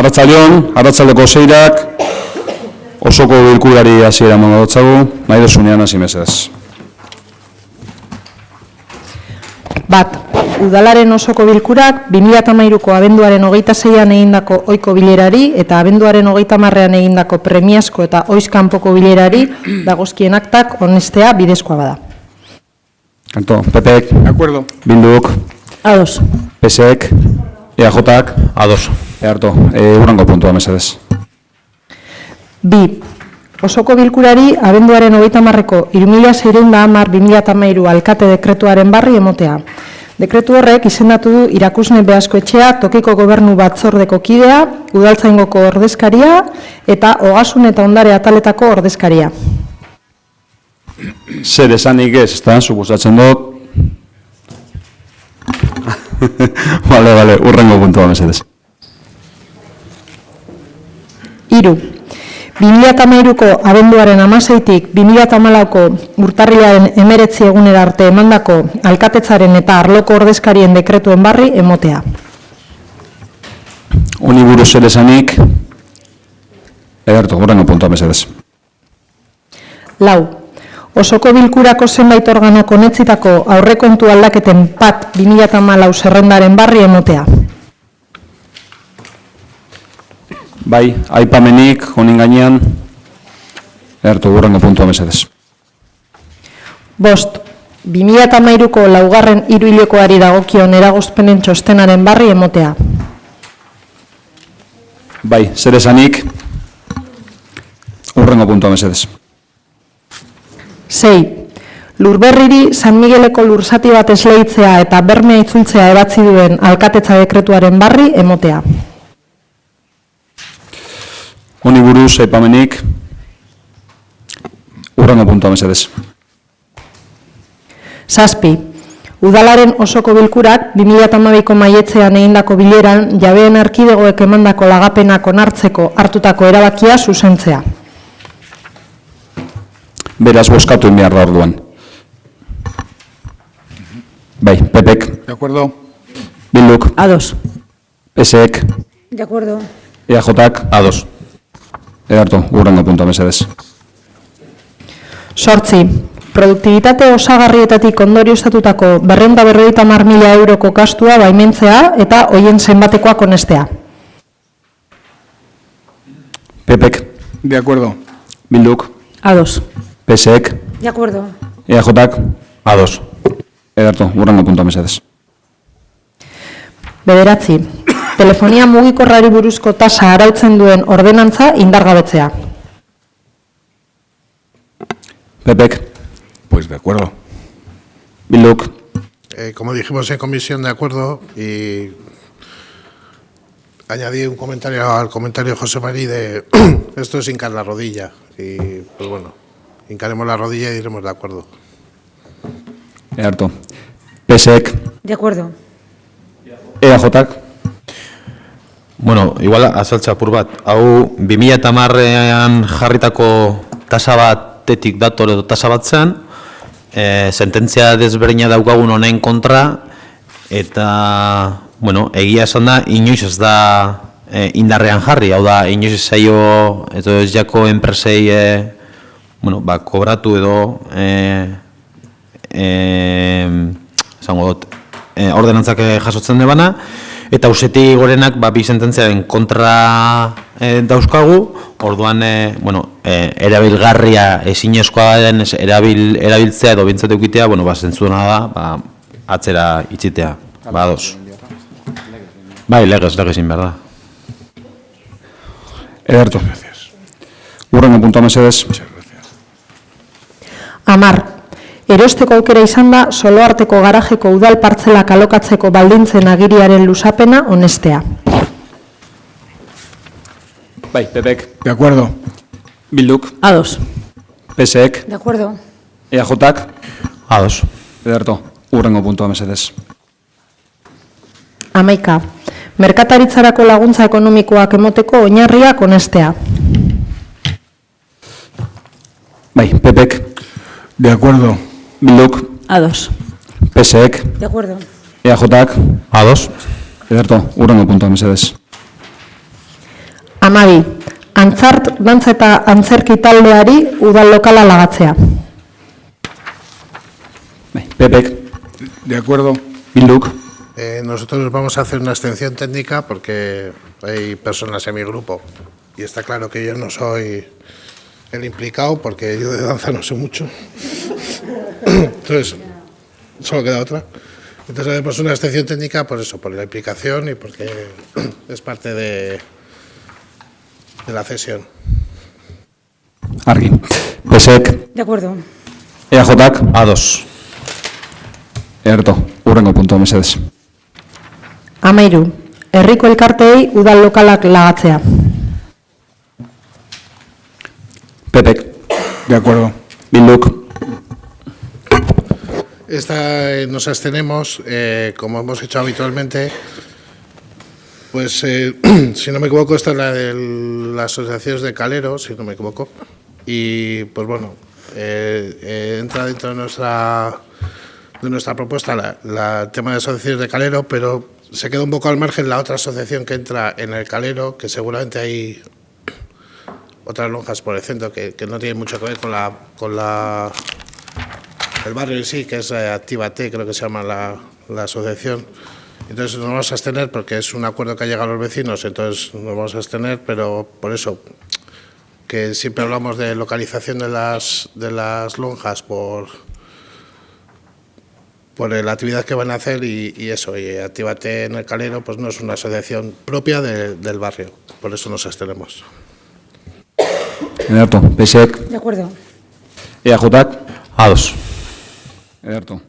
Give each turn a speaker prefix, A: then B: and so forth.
A: Arratsaldeko 6ak, osoko bilkurari hasiera emango dotzagu, nahi duzunean hasi mesedez.
B: Bat, udalaren osoko bilkurak 2013ko abenduaren 26an egindako ohiko bilerari eta abenduaren 30ean egindako premiazko eta oizkanpoko bilerari dagozkien aktak onestea bidezkoa bada.
A: Kanto, PPek,
C: De acuerdo.
A: Bilduk,
B: Ados.
A: PSek, EAJak,
D: Ados.
A: Earto, urrango puntua mesedez.
B: Bi, osoko bilkurari abenduaren 30ko 3610/2013 alkate dekretuaren barri emotea. Dekretu horrek izendatu du Irakusne Beasko Etxea, tokiko gobernu batzordeko kidea, udaltzaingoko ordezkaria eta ogasun eta ondare ataletako ordezkaria.
A: Zer esanik ez, ezta, suposatzen dut. Vale, urrengo puntua mesedez.
B: Hiru, 2013ko abenduaren 16tik 2014ko urtarrilaren 19 egunera arte emandako alkatetzaren eta arloko ordezkarien dekretuen barri emotea.
A: Honi buruz zer esanik, Earto, urrengo puntua mesedez.
B: Lau, osoko bilkurako zenbait organok onetzitako aurrekontu aldaketen pat 2014 zerrendaren barri emotea.
A: Bai, aipamenik, honin gainean, Earto, urrengo puntua mesedez.
B: Bost, 2013ko laugarren hiruhilekoari dagokion eragozpenen txostenaren barri emotea.
A: Bai, zer esanik, urrengo puntua mesedez.
B: 6. Lurberriri San Migueleko lurzati bat esleitzea eta bermea itzultzea ebatzi duen alkatetza dekretuaren barri emotea.
A: Honi buruz, aipamenik, urrengo puntua mesedez.
B: 7. Udalaren osoko bilkurak 2012ko maietzean egindako bileran jabeen erkidegoek emandako lagapenak onartzeko hartutako erabakia zuzentzea.
A: Beraz, bozkatu behar da orduan. Bai, PPek,
C: De acuerdo.
A: Bilduk,
B: Ados.
A: PSek,
E: De acuerdo.
A: EAJak,
D: Ados.
A: Earto, urrengo puntua mesedez.
B: 8. Produktibitate osagarrietatik ondorioztatutako 250.000 euroko kastua baimentzea eta hoien zenbatekoak onestea.
A: PPek,
C: De acuerdo.
A: Bilduk,
B: Ados.
A: PSek,
E: De acuerdo.
A: EAJak,
D: Ados.
A: Earto, urrengo puntua mesedez.
B: 9. Telefonia mugikorrari buruzko tasa arautzen duen ordenantza indargabetzea.
A: PPek,
C: Pues de acuerdo.
A: Bilduk,
F: Como dijimos en comisión, de acuerdo, y añadí un comentario al comentario de José María de esto es hincar la rodilla. Y pues bueno, hincaremos la rodilla y diremos de acuerdo.
A: Earto, PSek,
E: De acuerdo.
A: EAJak,
D: Bueno, igual azaltza apur bat. Hau 2010ean jarritako tasa batetik dator edo tasa bat zen, sententzia desberdina daukagun honen kontra, eta, bueno, egia esan da, inoiz ez da indarrean jarri, hau da, inoiz ez zaio, edo ez jako enpresei, bueno, ba, kobratu edo, esango dut, ordenantzak jasotzen debana, eta ausetik gorenak ba, bi sententziaren kontra dauzkagu, orduan bueno, erabilgarria ezinezkoa den erabiltzea edo bintzat eukitea, bueno, ba, zentzuna da ba, atzera itxitea, ba, ados. Bai, legez inber da.
A: Earto, urrengo puntua mesedez.
B: 10. Erosteko aukera izan da Soloarteko garajeko udal partzelak alokatzeko baldintzen agiriaren luzapena onestea.
A: Bai, PPek,
C: De acuerdo.
A: Bilduk,
B: Ados.
A: PSek,
E: De acuerdo.
A: EAJak,
D: Ados.
A: Earto, urrengo puntua mesedez.
B: 11. Merkataritzarako laguntza ekonomikoak emoteko oinarriak onestea.
A: Bai, PPek,
C: De acuerdo.
A: Bilduk,
B: Ados.
A: PSek,
E: De acuerdo.
A: EAJak,
D: Ados.
A: Earto, urrengo puntua mesedez.
B: 12. Antzart, dantza eta antzerki taldeari udal lokala lagatzea.
A: Bai, Pepek,
C: De acuerdo.
A: Bilduk,
F: Nosotros vamos a hacer una abstención técnica porque hay personas en mi grupo y está claro que yo no soy el implicado porque yo de danza no sé mucho. Entonces, solo queda otra. Entonces haremos una abstención técnica por eso, por la implicación y porque es parte de la cesión.
A: argi. PSek,
E: De acuerdo.
A: EAJak,
D: Ados.
A: Ederto, urrengo puntua mesedez.
B: 13. Herriko elkarteei udal lokalak lagatzea.
A: Pepek,
C: De acuerdo.
A: Bilduk,
F: Esta nos abstenemos, como hemos hecho habitualmente, pues si no me equivoco, esta es la de las asociaciones de caleros, si no me equivoco, y pues bueno, entra dentro de nuestra propuesta el tema de asociaciones de calero, pero se queda un poco al margen la otra asociación que entra en el calero, que seguramente hay otras lonjas por el centro que no tienen mucho que ver con el barrio en sí, que es Actívate, creo que se llama la asociación. Entonces nos vamos a abstener porque es un acuerdo que ha llegado a los vecinos, entonces nos vamos a abstener, pero por eso, que siempre hablamos de localización de las lonjas por la actividad que van a hacer y eso, y Actívate en el Calero pues no es una asociación propia del barrio, por eso nos abstenemos.
A: Ederto, PSek,
E: De acuerdo.
A: EAJak,
D: Ados.
A: Ederto.